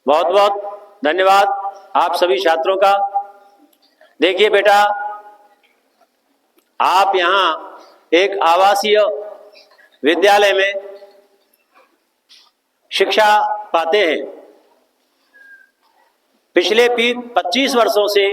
बहुत बहुत धन्यवाद आप सभी छात्रों का। देखिए बेटा, आप यहाँ एक आवासीय विद्यालय में शिक्षा पाते हैं। पिछले 25 वर्षों से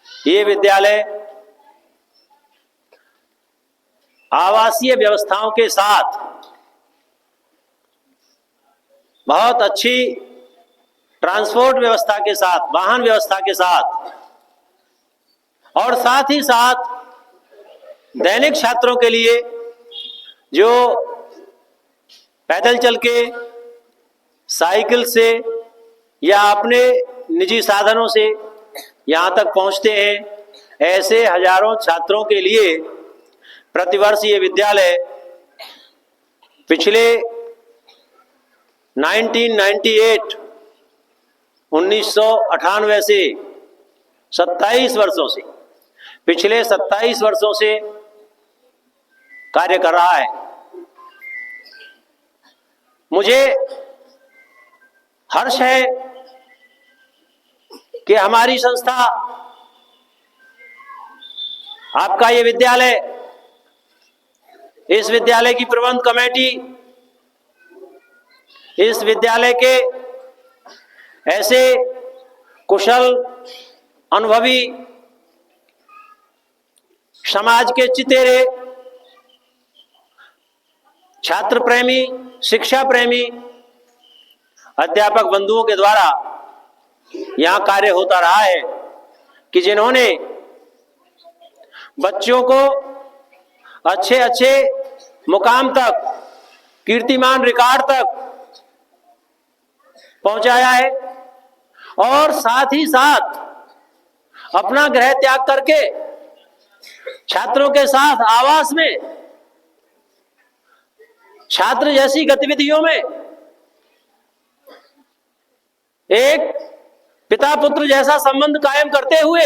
ये विद्यालय आवासीय व्यवस्थाओं के साथ बहुत अच्छी ट्रांसपोर्ट व्यवस्था के साथ, वाहन व्यवस्था के साथ और साथ ही साथ दैनिक छात्रों के लिए जो पैदल चल के, साइकिल से या अपने निजी साधनों से यहाँ तक पहुँचते हैं, ऐसे हजारों छात्रों के लिए प्रतिवर्ष ये विद्यालय पिछले 1998 से 27 वर्षों से, पिछले 27 वर्षों से कार्य कर रहा है। मुझे हर्ष है कि हमारी संस्था, आपका ये विद्यालय, इस विद्यालय की प्रबंध कमेटी, इस विद्यालय के ऐसे कुशल, अनुभवी, समाज के चितेरे, छात्र प्रेमी, शिक्षा प्रेमी अध्यापक बंधुओं के द्वारा यहाँ कार्य होता रहा है कि जिन्होंने बच्चों को अच्छे अच्छे मुकाम तक, कीर्तिमान रिकॉर्ड तक पहुंचाया है और साथ ही साथ अपना गृह त्याग करके छात्रों के साथ आवास में, छात्र जैसी गतिविधियों में एक पिता पुत्र जैसा संबंध कायम करते हुए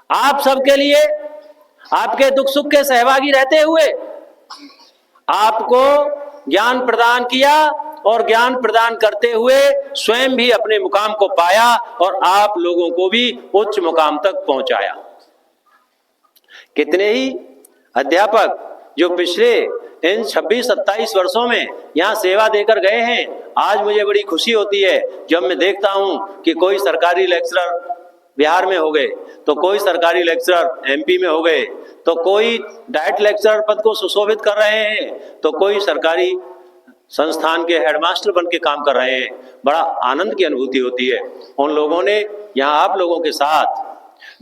आप सबके लिए, आपके दुख सुख के सहभागी रहते हुए आपको ज्ञान प्रदान किया और ज्ञान प्रदान करते हुए स्वयं भी अपने मुकाम को पाया और आप लोगों को भी उच्च मुकाम तक पहुंचाया। कितने ही अध्यापक जो पिछले इन 26-27 वर्षों में यहाँ सेवा देकर गए हैं, आज मुझे बड़ी खुशी होती है जब मैं देखता हूं कि कोई सरकारी लेक्चरर बिहार में हो गए, तो कोई सरकारी लेक्चरर एमपी में हो गए, तो कोई डाइट लेक्चरर पद को सुशोभित कर रहे हैं, तो कोई सरकारी संस्थान के हेडमास्टर बन के काम कर रहे हैं। बड़ा आनंद की अनुभूति होती है। उन लोगों ने यहाँ आप लोगों के साथ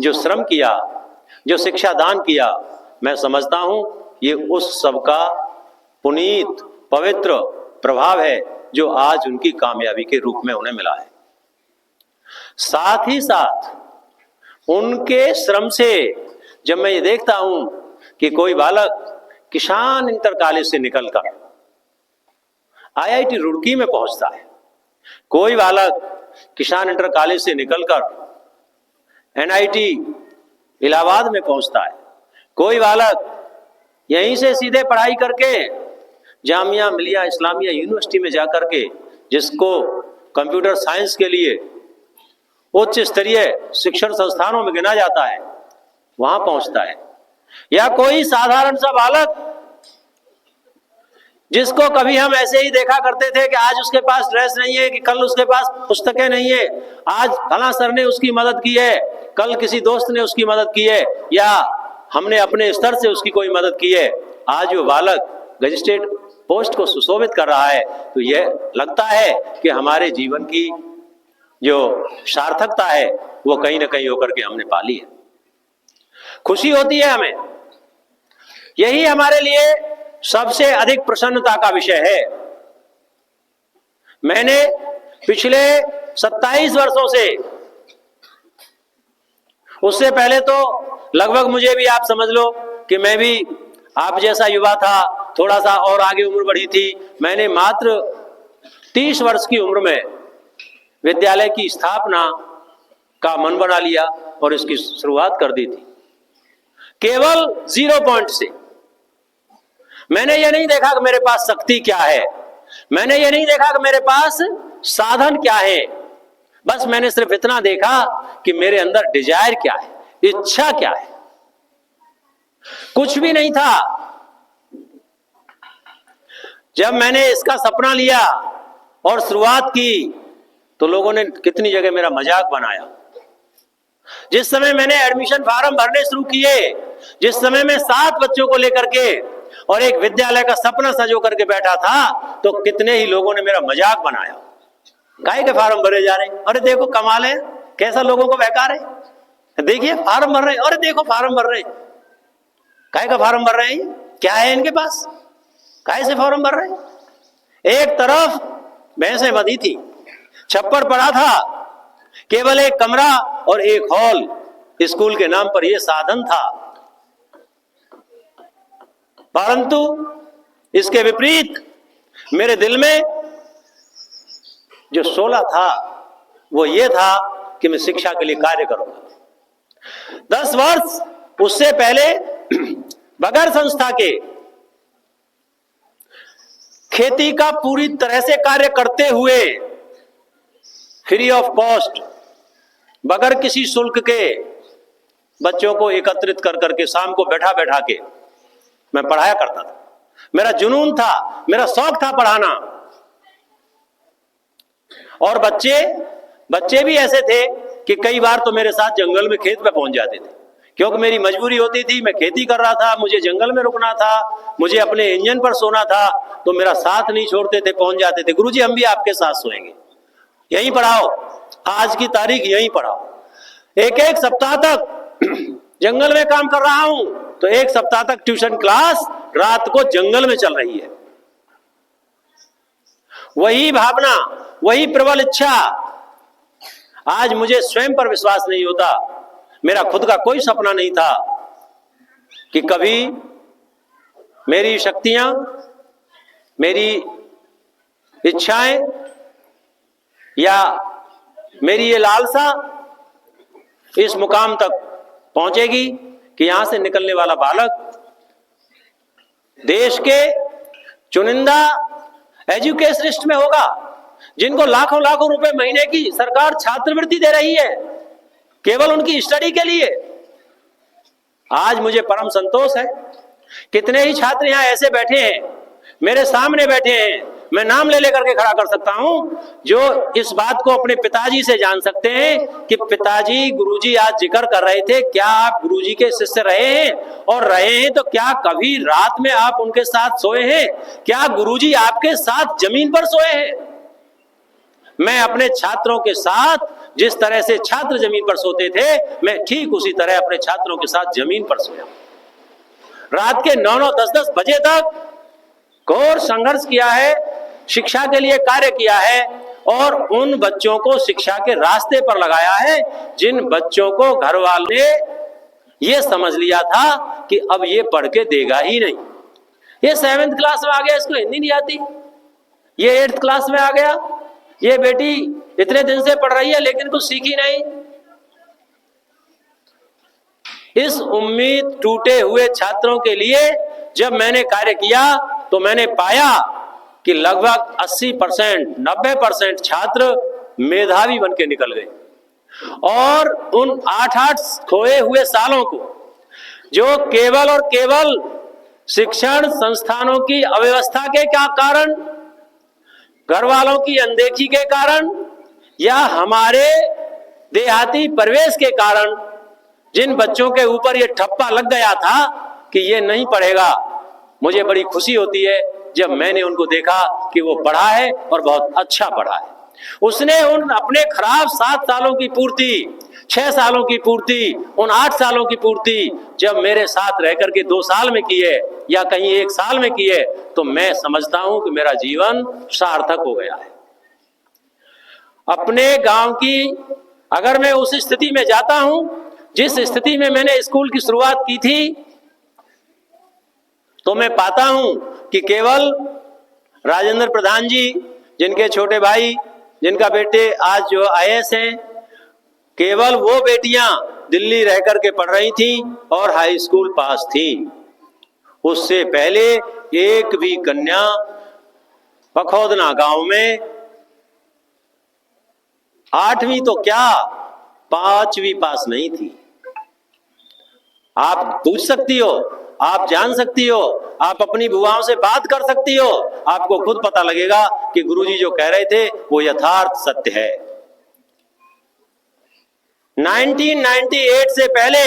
जो श्रम किया, जो शिक्षा दान किया, मैं समझता हूँ ये उस सबका पुनीत पवित्र प्रभाव है जो आज उनकी कामयाबी के रूप में उन्हें मिला है। साथ ही साथ उनके श्रम से जब मैं ये देखता हूं कि कोई बालक किसान इंटर कॉलेज से निकलकर आईआईटी रुड़की में पहुंचता है, कोई बालक किसान इंटर कॉलेज से निकलकर एनआईटी इलाहाबाद में पहुंचता है, कोई बालक यहीं से सीधे पढ़ाई करके जामिया मिलिया इस्लामिया यूनिवर्सिटी में जाकर के, जिसको कंप्यूटर साइंस के लिए उच्च स्तरीय शिक्षण संस्थानों में गिना जाता है, वहां पहुंचता है। या कोई साधारण सा बालक जिसको कभी हम ऐसे ही देखा करते थे कि आज उसके पास ड्रेस नहीं है, कि कल उसके पास पुस्तकें नहीं है, आज फला सर ने उसकी मदद की है, कल किसी दोस्त ने उसकी मदद की है, या हमने अपने स्तर से उसकी कोई मदद की है, आज वो बालक रजिस्ट्रेट पोस्ट को सुशोभित कर रहा है, तो यह लगता है कि हमारे जीवन की जो सार्थकता है वो कहीं ना कहीं होकर के हमने पाली है। खुशी होती है हमें, यही हमारे लिए सबसे अधिक प्रसन्नता का विषय है। मैंने पिछले 27 वर्षों से, उससे पहले तो लगभग मुझे भी आप समझ लो कि मैं भी आप जैसा युवा था, थोड़ा सा और आगे उम्र बढ़ी थी। मैंने मात्र 30 वर्ष की उम्र में विद्यालय की स्थापना का मन बना लिया और इसकी शुरुआत कर दी थी, केवल 0 पॉइंट से। मैंने ये नहीं देखा कि मेरे पास शक्ति क्या है, मैंने ये नहीं देखा कि मेरे पास साधन क्या है, बस मैंने सिर्फ इतना देखा कि मेरे अंदर डिजायर क्या है, इच्छा क्या है, कुछ भी नहीं था। जब मैंने इसका सपना लिया और शुरुआत की तो लोगों ने कितनी जगह मेरा मजाक बनाया। जिस समय मैंने एडमिशन फार्म भरने शुरू किए, जिस समय मैं 7 बच्चों को लेकर के और एक विद्यालय का सपना सजो करके बैठा था, तो कितने ही लोगों ने मेरा मजाक बनाया। काहे के फार्म भरे जा रहे हैं, अरे देखो कमाल है, कैसा लोगों को बहका रहे, देखिए फार्म भर रहे हैं, अरे देखो फार्म भर रहे हैं। काहे का फार्म भर रहे हैं, क्या है इनके पास, काहे से फार्म भर रहे हैं। एक तरफ भैंसें बंधी थी, छप्पर पड़ा था, केवल एक कमरा और एक हॉल स्कूल के नाम पर यह साधन था। परंतु इसके विपरीत मेरे दिल में जो शोला था वो ये था कि मैं शिक्षा के लिए कार्य करूंगा। 10 वर्ष उससे पहले बगैर संस्था के खेती का पूरी तरह से कार्य करते हुए फ्री ऑफ कॉस्ट, बगैर किसी शुल्क के बच्चों को एकत्रित कर करके शाम को बैठा बैठा के मैं पढ़ाया करता था। मेरा जुनून था, मेरा शौक था पढ़ाना। और बच्चे भी ऐसे थे कि कई बार तो मेरे साथ जंगल में खेत पे पहुंच जाते थे, क्योंकि मेरी मजबूरी होती थी, मैं खेती कर रहा था, मुझे जंगल में रुकना था, मुझे अपने इंजन पर सोना था, तो मेरा साथ नहीं छोड़ते थे, पहुंच जाते थे। गुरुजी हम भी आपके साथ सोएंगे, यहीं पढ़ाओ, आज की तारीख यहीं पढ़ाओ। एक सप्ताह तक जंगल में काम कर रहा हूं, तो एक सप्ताह तक ट्यूशन क्लास रात को जंगल में चल रही है। वही भावना, वही प्रबल इच्छा। आज मुझे स्वयं पर विश्वास नहीं होता, मेरा खुद का कोई सपना नहीं था कि कभी मेरी शक्तियां, मेरी इच्छाएं या मेरी ये लालसा इस मुकाम तक पहुंचेगी कि यहां से निकलने वाला बालक देश के चुनिंदा एजुकेशनिस्ट में होगा, जिनको लाखों लाखों रुपए महीने की सरकार छात्रवृत्ति दे रही है केवल उनकी स्टडी के लिए। आज मुझे परम संतोष है, कितने ही छात्र यहां ऐसे बैठे हैं, मेरे सामने बैठे हैं, मैं नाम ले लेकर के खड़ा कर सकता हूं, जो इस बात को अपने पिताजी से जान सकते हैं कि पिताजी, गुरुजी आज जिक्र कर रहे थे, क्या आप गुरुजी के शिष्य रहे हैं, और रहे हैं तो क्या कभी रात में आप उनके साथ सोए हैं, क्या गुरुजी आपके साथ जमीन पर सोए हैं। मैं अपने छात्रों के साथ जिस तरह से छात्र जमीन पर सोते थे, मैं ठीक उसी तरह अपने छात्रों के साथ जमीन पर सोया। रात के 9-9, 10-10 बजे तक घोर संघर्ष किया है, शिक्षा के लिए कार्य किया है, और उन बच्चों को शिक्षा के रास्ते पर लगाया है जिन बच्चों को घर वालों ने ये समझ लिया था कि अब ये पढ़ के देगा ही नहीं। ये 7th क्लास में आ गया, इसको हिंदी नहीं आती, ये 8th क्लास में आ गया, ये बेटी इतने दिन से पढ़ रही है लेकिन कुछ सीखी नहीं। इस उम्मीद टूटे हुए छात्रों के लिए जब मैंने कार्य किया तो मैंने पाया कि लगभग 80%, 90% छात्र मेधावी बन के निकल गए, और उन 8-8 खोए हुए सालों को, जो केवल और केवल शिक्षण संस्थानों की अव्यवस्था के क्या कारण, घर वालों की अनदेखी के कारण, या हमारे देहाती परिवेश के कारण, जिन बच्चों के ऊपर ये ठप्पा लग गया था कि ये नहीं पढ़ेगा, मुझे बड़ी खुशी होती है जब मैंने उनको देखा कि वो पढ़ा है और बहुत अच्छा पढ़ा है। उसने उन अपने खराब 7 सालों की पूर्ति, 6 सालों की पूर्ति, उन 8 सालों की पूर्ति जब मेरे साथ रह करके 2 साल में की है या कहीं 1 साल में की है, तो मैं समझता हूं कि मेरा जीवन सार्थक हो गया है। अपने गांव की अगर मैं उस स्थिति में जाता हूं जिस स्थिति में मैंने स्कूल की शुरुआत की थी, तो मैं पाता हूं कि केवल राजेंद्र प्रधान जी, जिनके छोटे भाई, जिनका बेटे आज जो IAS हैं, केवल वो बेटियां दिल्ली रह करके पढ़ रही थी और हाई स्कूल पास थी। उससे पहले एक भी कन्या पखौदना गांव में 8वीं तो क्या 5वीं पास नहीं थी। आप पूछ सकती हो, आप जान सकती हो, आप अपनी बुआओं से बात कर सकती हो, आपको खुद पता लगेगा कि गुरुजी जो कह रहे थे वो यथार्थ सत्य है। 1998 से पहले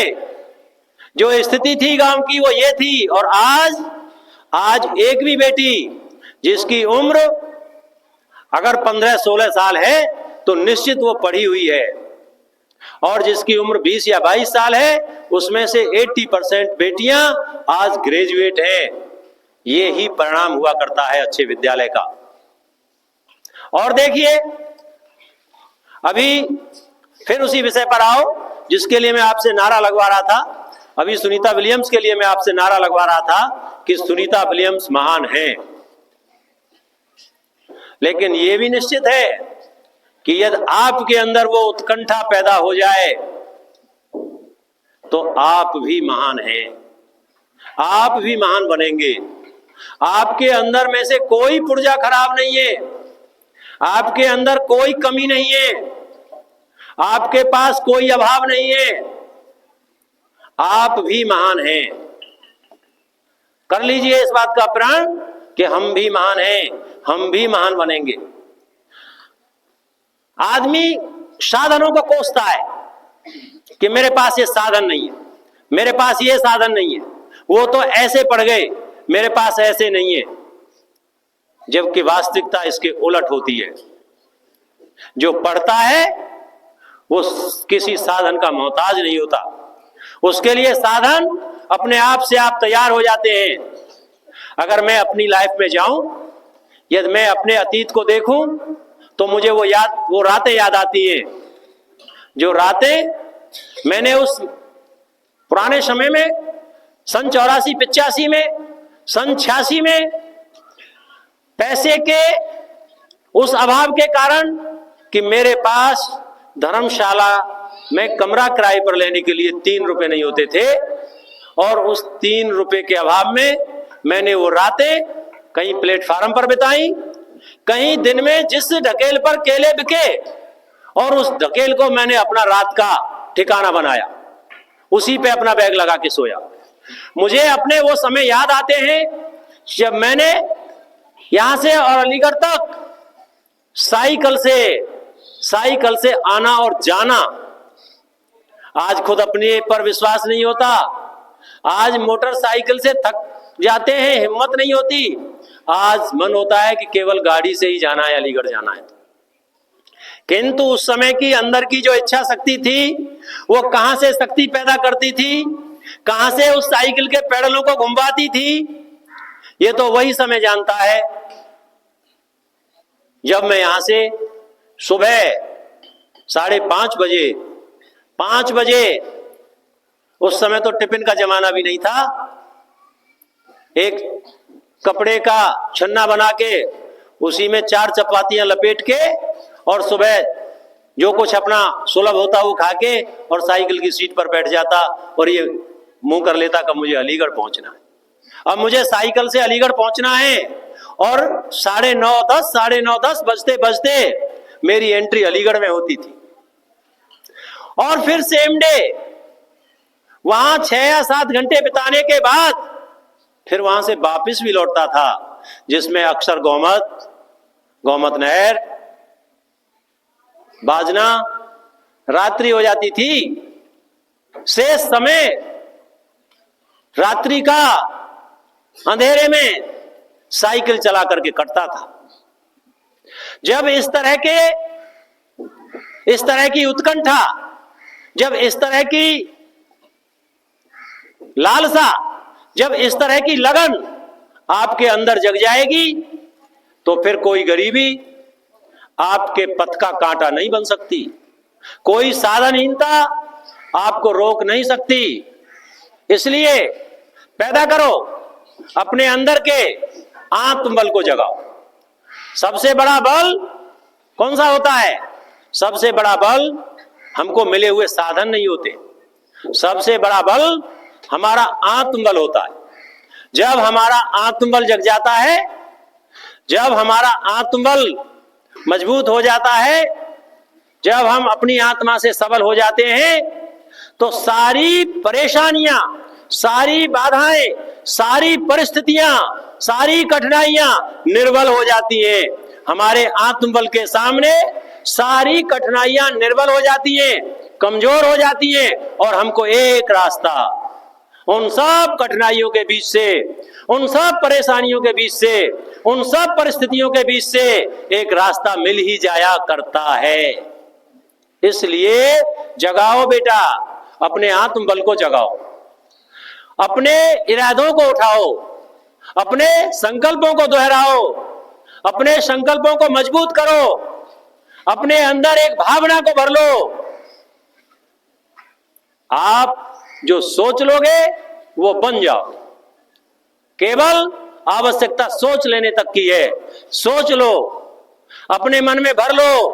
जो स्थिति थी गांव की वो ये थी, और आज एक भी बेटी जिसकी उम्र अगर 15-16 साल है तो निश्चित वो पढ़ी हुई है, और जिसकी उम्र 20 या 22 साल है उसमें से 80% बेटियां आज ग्रेजुएट हैं। ये ही परिणाम हुआ करता है अच्छे विद्यालय का। और देखिए, अभी फिर उसी विषय पर आओ जिसके लिए मैं आपसे नारा लगवा रहा था। अभी सुनीता विलियम्स के लिए मैं आपसे नारा लगवा रहा था कि सुनीता विलियम्स महान हैं, लेकिन यह भी निश्चित है कि यदि आपके अंदर वो उत्कंठा पैदा हो जाए तो आप भी महान हैं, आप भी महान बनेंगे। आपके अंदर में से कोई पुर्जा खराब नहीं है, आपके अंदर कोई कमी नहीं है, आपके पास कोई अभाव नहीं है, आप भी महान हैं। कर लीजिए इस बात का प्रण कि हम भी महान हैं, हम भी महान बनेंगे। आदमी साधनों को कोसता है कि मेरे पास ये साधन नहीं है, मेरे पास ये साधन नहीं है, वो तो ऐसे पढ़ गए, मेरे पास ऐसे नहीं है, जबकि वास्तविकता इसके उलट होती है। जो पढ़ता है वो किसी साधन का मोहताज नहीं होता, उसके लिए साधन अपने आप से आप तैयार हो जाते हैं। अगर मैं अपनी लाइफ में जाऊं, यदि मैं अपने अतीत को देखूं तो मुझे वो रातें याद आती है, जो रातें मैंने उस पुराने समय में सन 84-85 में, सन 86 में पैसे के उस अभाव के कारण कि मेरे पास धर्मशाला में कमरा किराए पर लेने के लिए 3 रुपए नहीं होते थे, और उस 3 रुपए के अभाव में मैंने वो रातें कहीं प्लेटफार्म पर बिताई, कहीं दिन में जिस ढकेल पर केले बिके और उस ढकेल को मैंने अपना रात का ठिकाना बनाया, उसी पे अपना बैग लगा के सोया। मुझे अपने वो समय याद आते हैं जब मैंने यहां से और अलीगढ़ तक साइकिल से आना और जाना। आज खुद अपने पर विश्वास नहीं होता, आज मोटरसाइकिल से थक जाते हैं, हिम्मत नहीं होती, आज मन होता है कि केवल गाड़ी से ही जाना है, अलीगढ़ जाना है। किंतु उस समय की अंदर की जो इच्छा शक्ति थी वो कहां से शक्ति पैदा करती थी, कहां से उस साइकिल के पेडलों को घुमाती थी, ये तो वही समय जानता है। जब मैं यहां से सुबह 5:30 बजे, उस समय तो टिफिन का जमाना भी नहीं था, एक कपड़े का छन्ना बना के उसी में 4 चपातियां लपेट के और सुबह जो कुछ अपना सुलभ होता वो खा के और साइकिल की सीट पर बैठ जाता और ये मुंह कर लेता कि मुझे अलीगढ़ पहुंचना है। अब मुझे साइकिल से अलीगढ़ पहुंचना है और 9:30 बजते बजते मेरी एंट्री अलीगढ़ में होती थी, और फिर सेम डे वहां 6 या 7 घंटे बिताने के बाद फिर वहां से वापस भी लौटता था, जिसमें अक्सर गोमत नहर, बाजना, रात्रि हो जाती थी। शेष समय रात्रि का अंधेरे में साइकिल चला करके कटता था। जब इस तरह की उत्कंठा, जब इस तरह की लालसा, जब इस तरह की लगन आपके अंदर जग जाएगी तो फिर कोई गरीबी आपके पथ का कांटा नहीं बन सकती, कोई साधनहीनता आपको रोक नहीं सकती। इसलिए पैदा करो अपने अंदर के आत्मबल को जगाओ। सबसे बड़ा बल कौन सा होता है? सबसे बड़ा बल हमको मिले हुए साधन नहीं होते, सबसे बड़ा बल हमारा आत्मबल होता है। जब हमारा आत्मबल जग जाता है, जब हमारा आत्मबल मजबूत हो जाता है, जब हम अपनी आत्मा से सबल हो जाते हैं तो सारी परेशानियां, सारी बाधाएं, सारी परिस्थितियां, सारी कठिनाइयां निर्बल हो जाती हैं। हमारे आत्मबल के सामने सारी कठिनाइयां निर्बल हो जाती हैं, कमजोर हो जाती हैं, और हमको एक रास्ता उन सब कठिनाइयों के बीच से, उन सब परेशानियों के बीच से, उन सब परिस्थितियों के बीच से एक रास्ता मिल ही जाया करता है। इसलिए जगाओ बेटा, अपने आत्मबल को जगाओ, अपने इरादों को उठाओ, अपने संकल्पों को दोहराओ, अपने संकल्पों को मजबूत करो, अपने अंदर एक भावना को भर लो। आप जो सोच लोगे वो बन जाओ। केवल आवश्यकता सोच लेने तक की है। सोच लो, अपने मन में भर लो,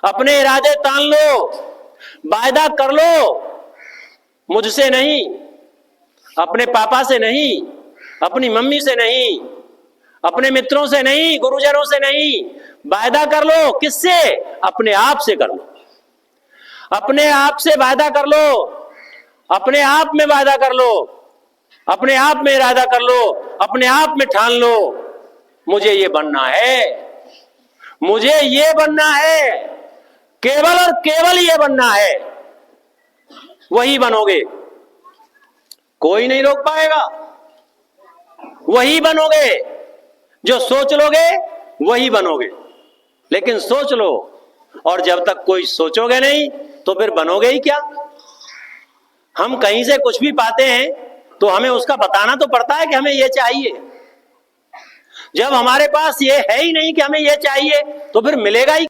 अपने इरादे तान लो, वायदा कर लो, मुझसे नहीं, अपने पापा से नहीं, अपनी मम्मी से नहीं, अपने मित्रों से नहीं, गुरुजनों से नहीं, वायदा कर लो। किससे? अपने आप से कर लो। अपने आप से वायदा कर लो, अपने आप में वायदा कर लो, अपने आप में इरादा कर लो, अपने आप में ठान लो, मुझे ये बनना है, मुझे ये बनना है, केवल और केवल ये बनना है। वही बनोगे, कोई नहीं रोक पाएगा। वही बनोगे, जो सोच लोगे वही बनोगे। लेकिन सोच लो, और जब तक कोई सोचोगे नहीं तो फिर बनोगे ही क्या? हम कहीं से कुछ भी पाते हैं तो हमें उसका बताना तो पड़ता है कि हमें ये चाहिए। जब हमारे पास ये है ही नहीं कि हमें ये चाहिए तो फिर मिलेगा ही